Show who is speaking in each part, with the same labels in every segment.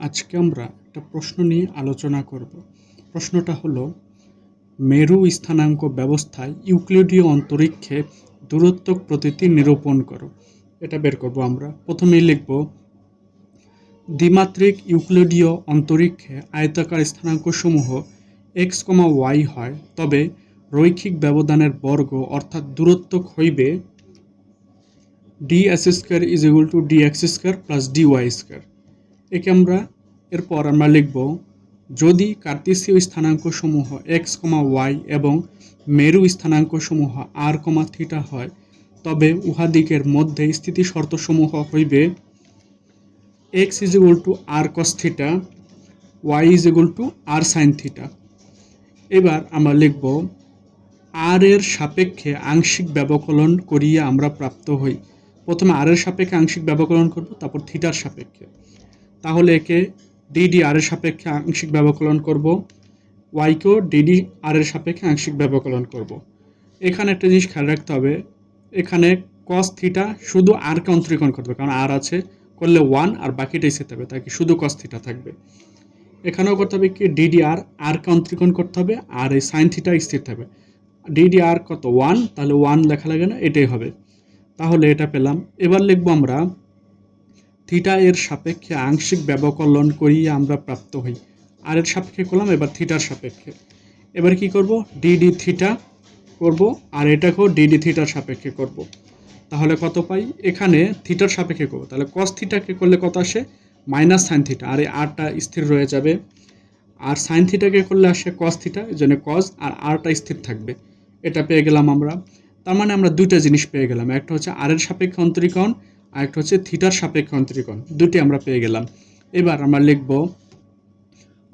Speaker 1: আজকে আমরা একটা প্রশ্ন নিয়ে আলোচনা করব। প্রশ্নটা হলো, মেরু স্থানাঙ্ক ব্যবস্থায় ইউক্লিডীয় অন্তরীক্ষে দূরত্ব প্রতীতি নিরূপণ করো। এটা বের করব আমরা। প্রথমেই লিখব, দ্বিমাত্রিক ইউক্লিডীয় অন্তরীক্ষে আয়তাকার স্থানাঙ্কসমূহ x, y হয়, তবে রৈখিক ব্যবধানের বর্গ অর্থাৎ দূরত্ব হইবে ds² = dx² + dy²। এরপর আমরা লিখব, যদি কার্তেশীয় স্থানাঙ্কসমূহ x, y এবং মেরু স্থানাঙ্কসমূহ r, θ হয়, তবে উহাদিগের মধ্যে স্থিতি শর্তসমূহ হইবে x = r cos θ, y = r sin θ। এবার আমরা লিখব, r এর সাপেক্ষে আংশিক ব্যবকলন করিয়া আমরা প্রাপ্ত হই। প্রথমে r এর সাপেক্ষে আংশিক ব্যবকলন করব, তারপর থিটার সাপেক্ষে। তাহলে একে ddr এর সাপেক্ষে আংশিক ব্যবকলন করব, y কেও ddr এর সাপেক্ষে আংশিক ব্যবকলন করব। এখানে একটা জিনিস খেয়াল রাখতে হবে, এখানে cos θ শুধু r কে অন্তরীকরণ করবে, কারণ r আছে, করলে 1 আর বাকিটাই স্থির থাকবে, তাই কি শুধু cos θ থাকবে। এখানেও করতে হবে কি, ddr r কে অন্তরীকরণ করতে হবে, আর এই sin θ স্থির থাকবে। ddr কত 1, তাহলে 1 লেখা লাগে না, এটাই হবে। তাহলে এটা পেলাম। এবার লিখব আমরা, থিটা এর সাপেক্ষে আংশিক ব্যবকলন করিয়া আমরা প্রাপ্ত হই। আর এর সাপেক্ষে করলাম, এবার থিটার সাপেক্ষে। এবার কি করব, dd থিটা করব, আর এটাকেও dd থিটার সাপেক্ষে করব। তাহলে কত পাই, এখানে থিটার সাপেক্ষে করব, তাহলে cos থিটাকে করলে কত আসে, -sin θ, আর এই আরটা স্থির রয়ে যাবে। আর sin থিটাকে করলে আসে cos θ, এই জন্য cos আর আরটা স্থির থাকবে। এটা পেয়ে গেলাম আমরা। তার মানে আমরা দুইটা জিনিস পেয়ে গেলাম, একটা হচ্ছে আর এর সাপেক্ষে অন্তরীকরণ, আর একটা হচ্ছে থিটার সাপেক্ষে অন্তরীকরণ, দুটি আমরা পেয়ে গেলাম। এবার আমরা লিখব,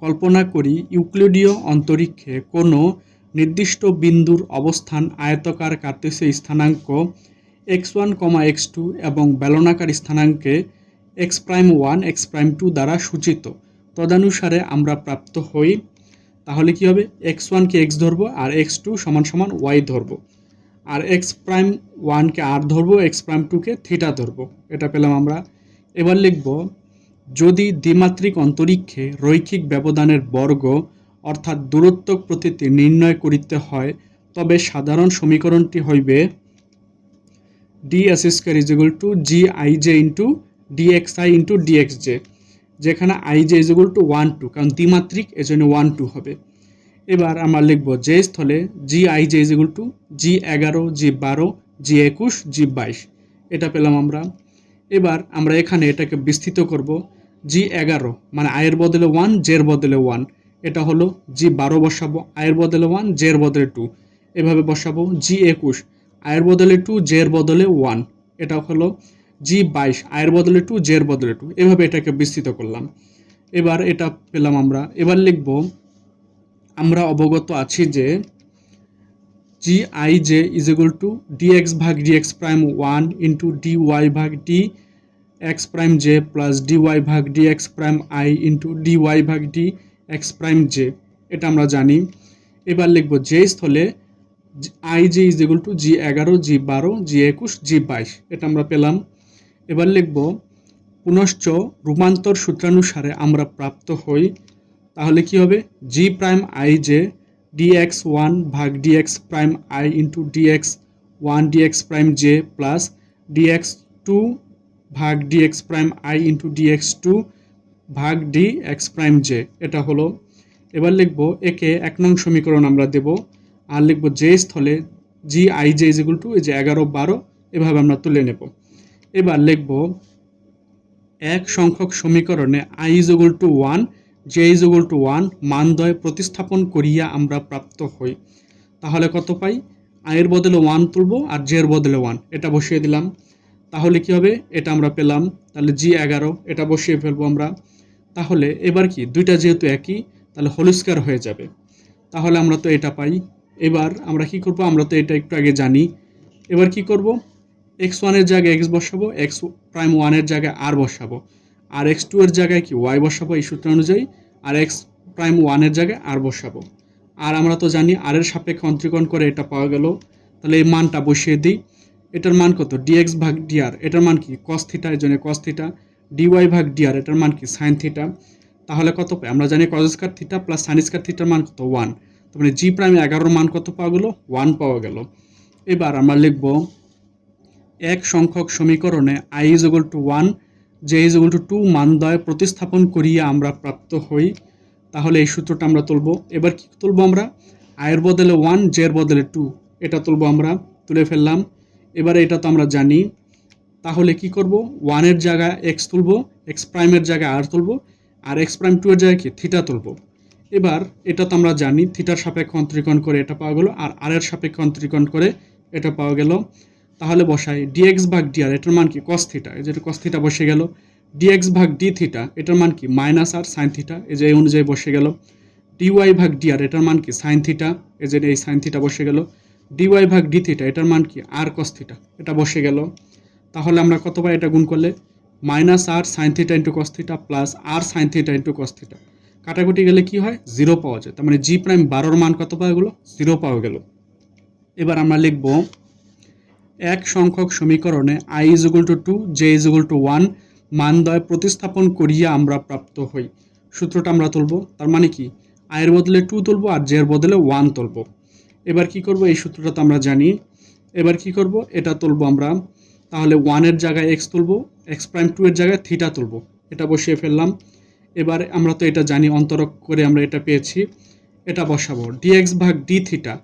Speaker 1: কল্পনা করি ইউক্লিডীয় অন্তরীক্ষে কোনো নির্দিষ্ট বিন্দুর অবস্থান আয়তাকার কার্তেশীয় স্থানাঙ্ক x1, x2 এবং বেলনাকার স্থানাঙ্কে x'1, x'2 দ্বারা সূচিত। তদানুসারে আমরা প্রাপ্ত হই। তাহলে কি হবে, x1 কে x ধরবো, আর x2 = y ধরবো, আর x'1 কে r ধরবো, x'2 কে থিটা ধরবো। এটা পেলাম আমরা। এবার লিখব, যদি দ্বিমাত্রিক অন্তরীক্ষে রৈখিক ব্যবধানের বর্গ অর্থাৎ দূরত্ব প্রতীতি নির্ণয় করিতে হয়, তবে সাধারণ সমীকরণটি হইবে ds² = gij dxi dxj, যেখানে ij = 1 2, কারণ দ্বিমাত্রিক, এজন্য 1 2 হবে। এবার আমরা লিখব, যে স্থলে gij = g11 g12 g21 g22। এটা পেলাম আমরা। এবার আমরা এখানে এটাকে বিস্তৃত করব, g11 মানে i এর বদলে 1, j এর বদলে 1, এটা হলো g12 বসাবো, i এর বদলে 1, j এর বদলে 2, এভাবে বসাবো। g21 i এর বদলে 2, j এর বদলে 1, এটা হলো g22 i এর বদলে 2, j এর বদলে 2, এভাবে এটাকে বিস্তৃত করলাম। এবার এটা পেলাম আমরা। এবার লিখব, আমরা অবগত আছি যে gij = dx ভাগ dx'1 dy ভাগ dx'j প্লাস dy ভাগ dx'(i) dy ভাগ dx'(j, এটা আমরা জানি। এবার লিখব, যে স্থলে ij = g11 g12 g21 g22, এটা আমরা পেলাম। এবার লিখব, পুনশ্চ রূপান্তর সূত্রানুসারে আমরা প্রাপ্ত হই। তাহলে কি হবে, g'ij dx1 ভাগ dx'(i) dx1 dx'(j plus dx2 ভাগ dx'(i) dx2 ভাগ dx'(j, এটা হলো। এবার লিখব, একে 1 নং সমীকরণ আমরা দেব, আর লিখব, যে স্থলে gij = 11 12, এভাবে আমরা তুলে নেব। এবার লিখব, এক সংখ্যক সমীকরণে i = 1 j = 1 মানদ্বয় প্রতিস্থাপন করিয়া আমরা প্রাপ্ত হই। তাহলে কত পাই, i এর বদলে 1 তুলব, আর j এর বদলে 1, এটা বসিয়ে দিলাম। তাহলে কি হবে, এটা আমরা পেলাম। তাহলে g11 এটা বসিয়ে ফেলবো আমরা। তাহলে এবার কি, দুইটা যেহেতু একই, তাহলে হোল স্কয়ার হয়ে যাবে। তাহলে আমরা তো এটা পাই। এবার আমরা কি করব, আমরা তো এটা একটু আগে জানি। এবার কি করব, x1 এর জায়গায় x বসাবো, x'1 এর জায়গায় r বসাবো, আর x2 এর জায়গায় কি y বসাবো এই সূত্র অনুযায়ী, আর x'1 এর জায়গায় r বসাবো। আর আমরা তো জানি r এর সাপেক্ষে অন্তরীকরণ করে এটা পাওয়া গেল। তাহলে এই মানটা বসিয়ে দিই। এটার মান কত, dx ভাগ dr, এটার মান কি cos θ, এর জন্য cos θ, ডিওয়াই ভাগ ডিআর এটার মান কি সাইন থিটা। তাহলে কত পাই আমরা জানি cause square theta plus sine square থিটার মান কত 1, তার মানে জি প্রাইম 11 মান কত পাওয়া গেল 1 পাওয়া গেল। এবার আমরা লিখব এক সংখ্যক সমীকরণে i = 1 j = 2 মানদ্বয় প্রতিস্থাপন করিয়া আমরা প্রাপ্ত হই। তাহলে এই সূত্রটা আমরা তুলব। এবার কি তুলব আমরা i এর বদলে 1 j এর বদলে 2 এটা তুলব, আমরা তুলে ফেললাম। এবারে এটা তো আমরা জানি, তাহলে কি করব 1 এর জায়গায় x তুলব, x প্রাইমের জায়গায় r তুলব, আর x প্রাইম 2 এর জায়গায় কি থিটা তুলব। এবার এটা তো আমরা জানি থিটার সাপেক্ষে অন্তরীকরণ করে এটা পাওয়া গেল, আর r এর সাপেক্ষে অন্তরীকরণ করে এটা পাওয়া গেল। তাহলে বসাই dx ভাগ dr এটার মান কি cos থিটা, এই যে cos থিটা বসে গেল। dx ভাগ d থিটা এটার মান কি মাইনাস r sin থিটা, এই যে এই অনুযায়ী বসে গেল। dy ভাগ dr এটার মান কি sin থিটা, এই যে এই sin থিটা বসে গেল। dy ভাগ d থিটা এটার মান কি r cos থিটা, এটা বসে গেল। তাহলে আমরা কত পাই এটা গুণ করলে minus r sin theta into cos theta plus r sin theta into cos theta, কাটাকুটি গেলে কি হয় 0 পাওয়া যায়। তার মানে জি প্রাইম 12 এর মান কত পাওয়া গেল 0 পাওয়া গেল। এবার আমরা লিখব এক সংখ্যক সমীকরণে i = 2 j = 1 মানদ্বয় প্রতিস্থাপন করিয়া আমরা প্রাপ্ত হই। সূত্রটা আমরা তুলব, তার মানে কি i এর বদলে 2 তুলব আর j এর বদলে 1 তুলব। এবার কি করব এই সূত্রটা তো আমরা জানি। এবার কি করব এটা তুলব আমরা, তাহলে 1 এর জায়গায় x তুলব, x প্রাইম 2 এর জায়গায় থিটা তুলব, এটা বসিয়ে ফেললাম। এবার আমরা তো এটা জানি অন্তরক করে আমরা এটা পেয়েছি, এটা বসাবো dx ভাগ d থিটা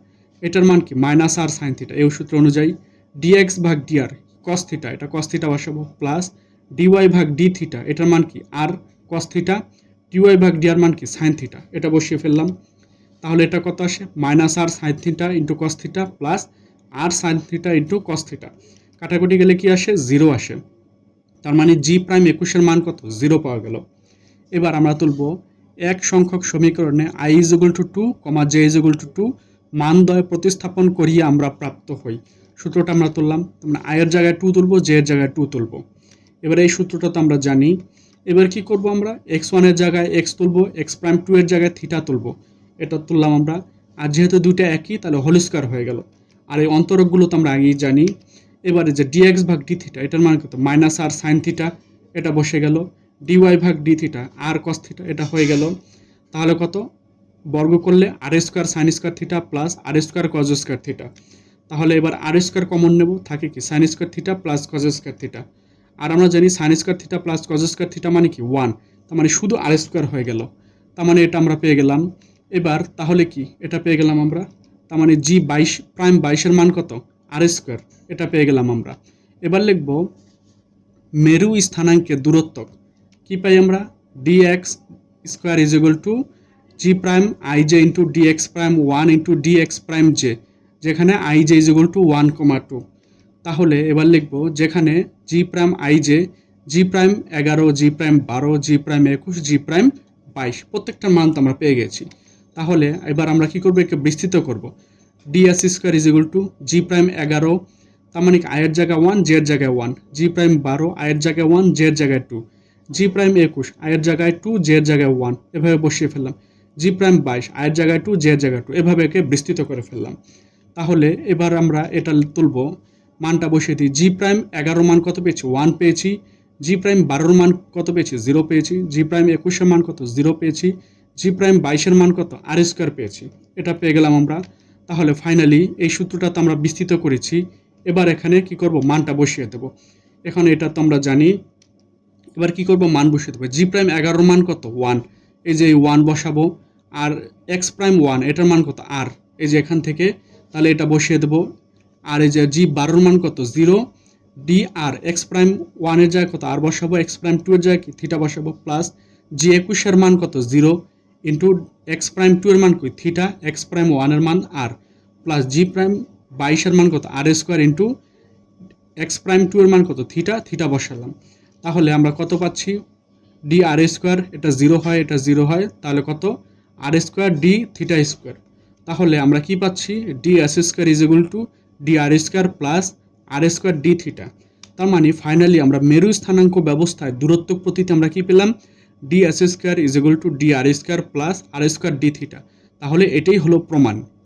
Speaker 1: এটার মান কি মাইনাস r sin থিটা, এই সূত্র অনুযায়ী dx ভাগ dr cos থিটা এটা cos থিটা বসাবো প্লাস dy ভাগ d থিটা এটার মান কি r cos থিটা, dy ভাগ dr মান কি sin থিটা, এটা বসিয়ে ফেললাম। তাহলে এটা কত আসে minus r sin theta into cos theta plus r sin theta into cos theta, কাটাকুটি গেলে কি আসে 0 আসে। তার মানে জি প্রাইম 21 এর মান কত 0 পাওয়া গেল। এবার আমরা তুলব এক সংখ্যক সমীকরণে i = 2, j = 2 মানদ্বয় প্রতিস্থাপন করিয়া আমরা প্রাপ্ত হই। সূত্রটা আমরা তুললাম, মানে i এর জায়গায় 2 তুলব, j এর জায়গায় 2 তুলব। এবার এই সূত্রটা তো আমরা জানি। এবার কি করব আমরা x1 এর জায়গায় x তুলব, x প্রাইম 2 এর জায়গায় থিটা তুলব, এটা তুললাম আমরা। আর যেহেতু দুইটা একই তাহলে হোল স্কয়ার হয়ে গেল। আর এই অন্তরকগুলো তো আমরা আগেই জানি। এবারে যে dx ভাগ d থিটা এটার মান কত মাইনাস r sin থিটা, এটা বসে গেল। dy ভাগ d theta r cos theta, এটা হয়ে গেল। তাহলে কত বর্গ করলে r square sin square theta plus r square cos square theta. তাহলে এবার r স্কয়ার কমন নেব, থাকে কি sin square theta plus cos square theta. আর আমরা জানি sin square theta plus cos square theta মানে কি 1, তার মানে শুধু r স্কয়ার হয়ে গেল। তার মানে এটা আমরা পেয়ে গেলাম। এবার তাহলে কি এটা পেয়ে গেলাম আমরা, তার মানে জি 22 প্রাইম 22 এর মান কত r স্কয়ার, এটা পেয়ে গেলাম আমরা। এবার লিখব মেরু স্থানাঙ্কের দূরত্ব কি পাই আমরা dx square = g prime ij into dx prime 1 into dx prime j, যেখানে ij = 1,2। তাহলে এবার লিখব যেখানে g prime ij, g prime 11, g prime 12, g prime 21, g prime 22 প্রত্যেকটার মান তো আমরা পেয়ে গেছি। তাহলে এবার আমরা কি করব একে বিস্তৃত করব ds স্কয়ার = g প্রাইম 11, তার মানে i এর জায়গায় 1 j এর জায়গায় 1, g প্রাইম 12 i এর জায়গায় 1 j এর জায়গায় 2, g প্রাইম 21 i এর জায়গায় 2 j এর জায়গায় 1, এভাবে বসিয়ে ফেললাম। g প্রাইম 22 i এর জায়গায় 2 j এর জায়গায় 2, এভাবে একে বিস্তৃত করে ফেললাম। তাহলে এবার আমরা এটা তুলব, মানটা বসিয়ে দিই। g প্রাইম 11 মান কত পেয়েছি 1 পেয়েছি, g প্রাইম 12 মান কত পেয়েছি 0 পেয়েছি, g প্রাইম 21 এর মান কত 0 পেয়েছি, g প্রাইম 22 এর মান কত r স্কয়ার পেয়েছি, এটা পেয়ে গেলাম আমরা। তাহলে ফাইনালি এই সূত্রটা তো আমরা বিস্তৃত করেছি। এবার এখানে কি করব মানটা বসিয়ে দেব। এখন এটা তো আমরা জানি। এবার কি করব মান বসিয়ে দেব। জি প্রাইম 11 মান কত 1, এই যে 1 বসাবো। আর এক্স প্রাইম 1 এটার মান কত আর, এই যে এখান থেকে তাহলে এটা বসিয়ে দেব। আর এই যে জি 12 মান কত 0, ডি আর এক্স প্রাইম 1 এর জায়গায় কত আর বসাবো, এক্স প্রাইম 2 এর জায়গায় কি থিটা বসাবো, প্লাস জি 21 এর মান কত 0 ইন্টু এক্স প্রাইম 2 এর মান কই থিটা, এক্স প্রাইম 1 এর মান আর, প্লাস জি প্রাইম 22 এর মান কত আর স্কয়ার ইন্টু এক্স প্রাইম 2 এর মান কত থিটা, থিটা বসালাম। তাহলে আমরা কত পাচ্ছি ডি আর স্কয়ার, এটা 0 হয় এটা 0 হয়, তাহলে কত আর স্কয়ার ডি থিটা স্কয়ার। তাহলে আমরা কি পাচ্ছি ডি এস স্কয়ার = ডি আর স্কয়ার প্লাস আর স্কয়ার ডি থিটা। তার মানে ফাইনালি আমরা মেরু স্থানাঙ্ক ব্যবস্থায় দূরত্ব প্রতিতে আমরা কি পেলাম ডি এস স্কয়ার = ডি আর স্কয়ার প্লাস আর স্কয়ার ডি থিটা। তাহলে এটাই হলো প্রমাণ।